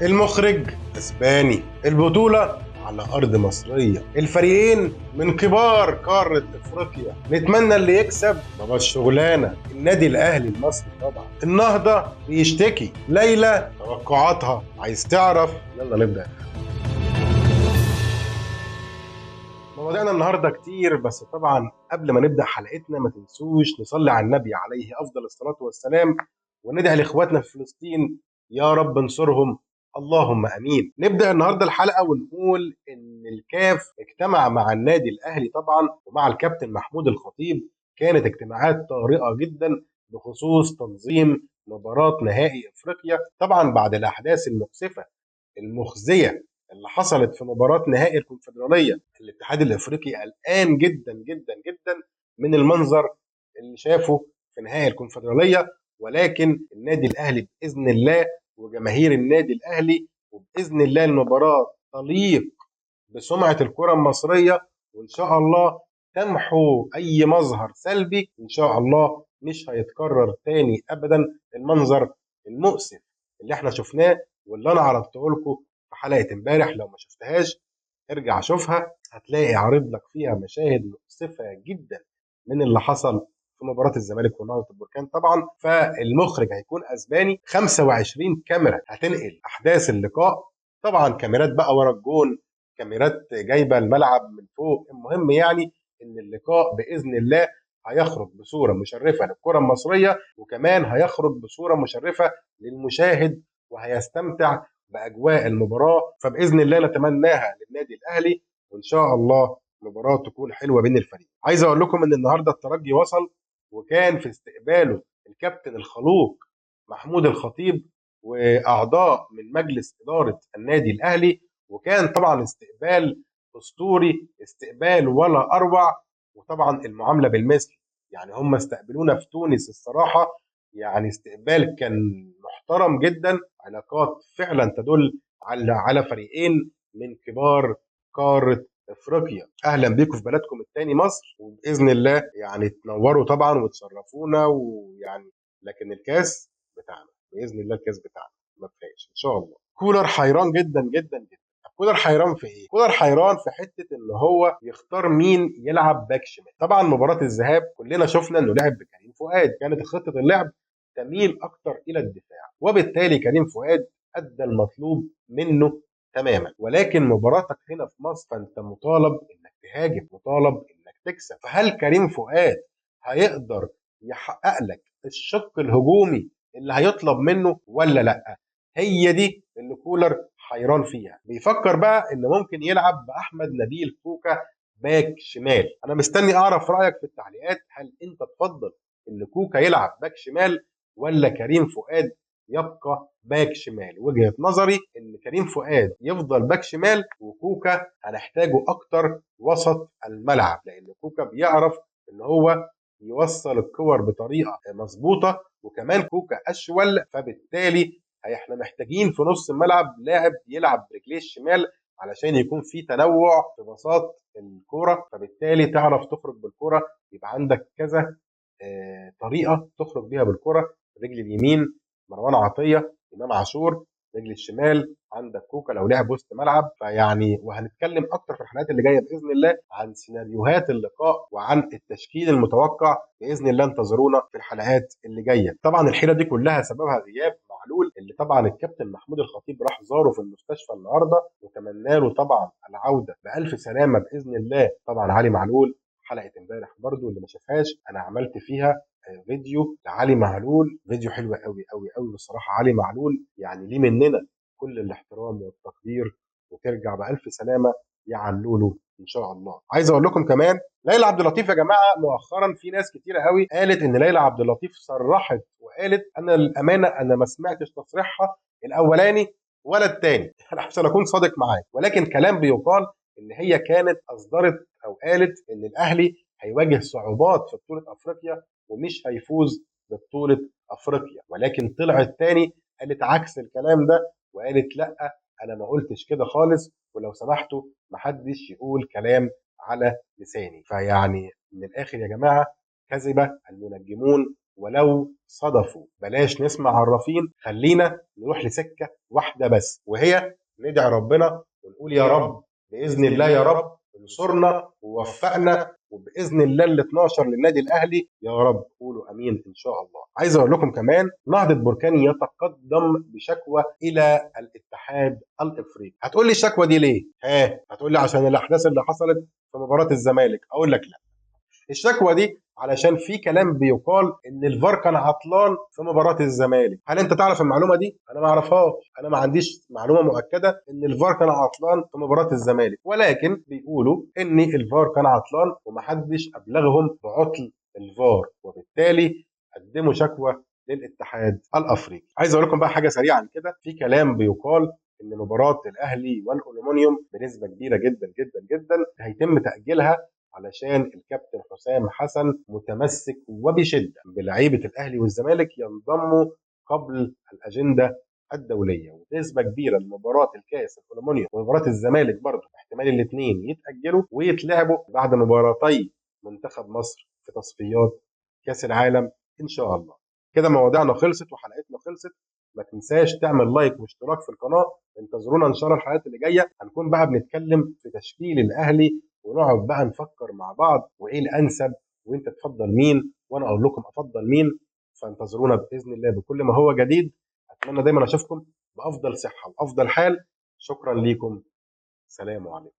المخرج اسباني، البطولة على أرض مصرية، الفريقين من كبار قارة أفريقيا. نتمنى اللي يكسب بابا الشغلانة النادي الأهلي المصري. طبعا النهضة بيشتكي، ليلى توقعاتها عايز تعرف. يلا نبدأ. مواضيعنا النهارده كتير، بس طبعا قبل ما نبدأ حلقتنا ما تنسوش نصلي على النبي عليه أفضل الصلاة والسلام، وندعي لإخواتنا في فلسطين يا رب انصرهم، اللهم امين. نبدا النهارده الحلقه ونقول ان الكاف اجتمع مع النادي الاهلي طبعا ومع الكابتن محمود الخطيب. كانت اجتماعات طارئه جدا بخصوص تنظيم مباراه نهائي افريقيا، طبعا بعد الاحداث المؤسفه المخزيه اللي حصلت في مباراه نهائي الكونفدراليه. الاتحاد الافريقي قلقان جدا جدا جدا من المنظر اللي شافه في نهائي الكونفدراليه، ولكن النادي الاهلي باذن الله وجماهير النادي الاهلي وباذن الله المباراه تليق بسمعه الكره المصريه، وان شاء الله تمحو اي مظهر سلبي. ان شاء الله مش هيتكرر تاني ابدا المنظر المؤسف اللي احنا شفناه واللي انا عرضته لكم في حلقه امبارح. لو ما شفتهاش ارجع شوفها، هتلاقي عارض لك فيها مشاهد مؤسفه جدا من اللي حصل في مباراه الزمالك ونهضه البركان. طبعا فالمخرج هيكون اسباني، 25 كاميرا هتنقل احداث اللقاء، طبعا كاميرات بقى ورا الجون، كاميرات جايبه الملعب من فوق. المهم يعني ان اللقاء باذن الله هيخرج بصوره مشرفه للكره المصريه، وكمان هيخرج بصوره مشرفه للمشاهد وهيستمتع باجواء المباراه. فباذن الله نتمناها للنادي الاهلي، وان شاء الله مباراه تكون حلوه بين الفريق. عايز اقول لكم ان النهارده الترجي وصل، وكان في استقباله الكابتن الخلوق محمود الخطيب واعضاء من مجلس اداره النادي الاهلي، وكان طبعا استقبال اسطوري، استقبال ولا اروع. وطبعا المعامله بالمثل، يعني هم استقبلونا في تونس الصراحه، يعني استقبال كان محترم جدا. علاقات فعلا تدل على فريقين من كبار قاره افريقيا. اهلا بيكم في بلدكم الثاني مصر، وباذن الله يعني تنوروا طبعا وتشرفونا، ويعني لكن الكاس بتاعنا باذن الله، الكاس بتاعنا ما فيهاش ان شاء الله. كولر حيران جدا جدا جدا. كولر حيران في ايه؟ كولر حيران في حته ان هو يختار مين يلعب باك شمال. طبعا مباراه الذهاب كلنا شفنا انه لعب بكريم فؤاد، كانت خطه اللعب تميل اكتر الى الدفاع، وبالتالي كريم فؤاد ادى المطلوب منه تماما. ولكن مباراتك هنا في مصر فانت مطالب انك تهاجم، مطالب انك تكسب. فهل كريم فؤاد هيقدر يحقق لك الشق الهجومي اللي هيطلب منه ولا لا؟ هي دي اللي كولر حيران فيها. بيفكر بقى ان ممكن يلعب باحمد نبيل كوكا باك شمال. انا مستني اعرف رايك في التعليقات، هل انت تفضل ان كوكا يلعب باك شمال ولا كريم فؤاد يبقى باك شمال؟ وجهة نظري ان كريم فؤاد يفضل باك شمال، وكوكا هنحتاجه اكتر وسط الملعب، لان كوكا بيعرف ان هو يوصل الكور بطريقه مظبوطه، وكمان كوكا اشول. فبالتالي احنا محتاجين في نص الملعب لاعب يلعب برجليه الشمال علشان يكون في تنوع في بساط الكوره، فبالتالي تعرف تخرج بالكوره. يبقى عندك كذا طريقه تخرج بيها بالكره. رجل اليمين مروان عطيه، امام عاشور، رجل الشمال عندك كوكا لو لعب وسط ملعب. فيعني وهنتكلم اكتر في الحلقات اللي جايه باذن الله عن سيناريوهات اللقاء وعن التشكيل المتوقع باذن الله. انتظرونا في الحلقات اللي جايه. طبعا الحيره دي كلها سببها غياب معلول، اللي طبعا الكابتن محمود الخطيب راح زاره في المستشفى النهارده وتمنى له طبعا العوده بالف سلامه باذن الله. طبعا علي معلول، حلقه امبارح برضو اللي ما شافهاش انا عملت فيها فيديو لعلي معلول، فيديو حلو قوي قوي قوي بصراحه. علي معلول يعني ليه مننا كل الاحترام والتقدير، وترجع بالف سلامه يا علولو ان شاء الله. عايز اقول لكم كمان ليلى عبد اللطيف يا جماعه، مؤخرا في ناس كتيره قوي قالت ان ليلى عبد اللطيف صرحت وقالت، انا للامانه انا ما سمعتش تصريحها الاولاني ولا الثاني انا احسن اكون صادق معاك، ولكن كلام بيقال ان هي كانت اصدرت او قالت ان الاهلي هيواجه صعوبات في بطوله افريقيا ومش هيفوز ببطوله افريقيا. ولكن طلعت تاني قالت عكس الكلام ده، وقالت لا انا ما قلتش كده خالص، ولو سمحتوا محدش يقول كلام على لساني. فيعني من الاخر يا جماعه، كذب المنجمون ولو صدفوا. بلاش نسمع عرافين، خلينا نروح لسكة واحدة بس، وهي ندعي ربنا ونقول يا رب بإذن الله يا رب انصرنا ووفقنا، وبإذن الله ال 12 للنادي الأهلي يا رب. قولوا أمين إن شاء الله. عايز أقول لكم كمان نهضة بركان يتقدم بشكوى إلى الاتحاد الإفريقي. هتقول لي الشكوى دي ليه؟ هتقول لي عشان الأحداث اللي حصلت في مباراة الزمالك. أقول لك لا، الشكوى دي علشان في كلام بيقال ان الفار كان عطلان في مباراه الزمالك. هل انت تعرف المعلومه دي؟ انا ما اعرفهاش، انا ما عنديش معلومه مؤكده ان الفار كان عطلان في مباراه الزمالك، ولكن بيقولوا ان الفار كان عطلان ومحدش ابلغهم بعطل الفار، وبالتالي قدموا شكوى للاتحاد الافريقي. عايز اقول لكم بقى حاجه سريعا كده، في كلام بيقال ان مباراه الاهلي والالومنيوم بنسبه كبيره جدا جدا جدا هيتم تاجيلها، علشان الكابتن حسام حسن متمسك وبشده بلعيبه الاهلي والزمالك ينضموا قبل الاجنده الدوليه. وبنسبه كبيره لمباراه الكاس الالومنيوم ومباراه الزمالك برضه احتمال الاثنين يتاجلوا ويتلعبوا بعد مباراتي منتخب مصر في تصفيات كاس العالم ان شاء الله. كده مواضيعنا خلصت وحلقتنا خلصت. ما تنساش تعمل لايك واشتراك في القناه. انتظرونا ان شاء الله الحلقات اللي جايه، هنكون بقى بنتكلم في تشكيل الاهلي ونقعد بقى نفكر مع بعض وايه الانسب، وانت تفضل مين وانا اقول لكم افضل مين. فانتظرونا باذن الله بكل ما هو جديد. اتمنى دايما اشوفكم بافضل صحه وافضل حال. شكرا ليكم. سلام عليكم.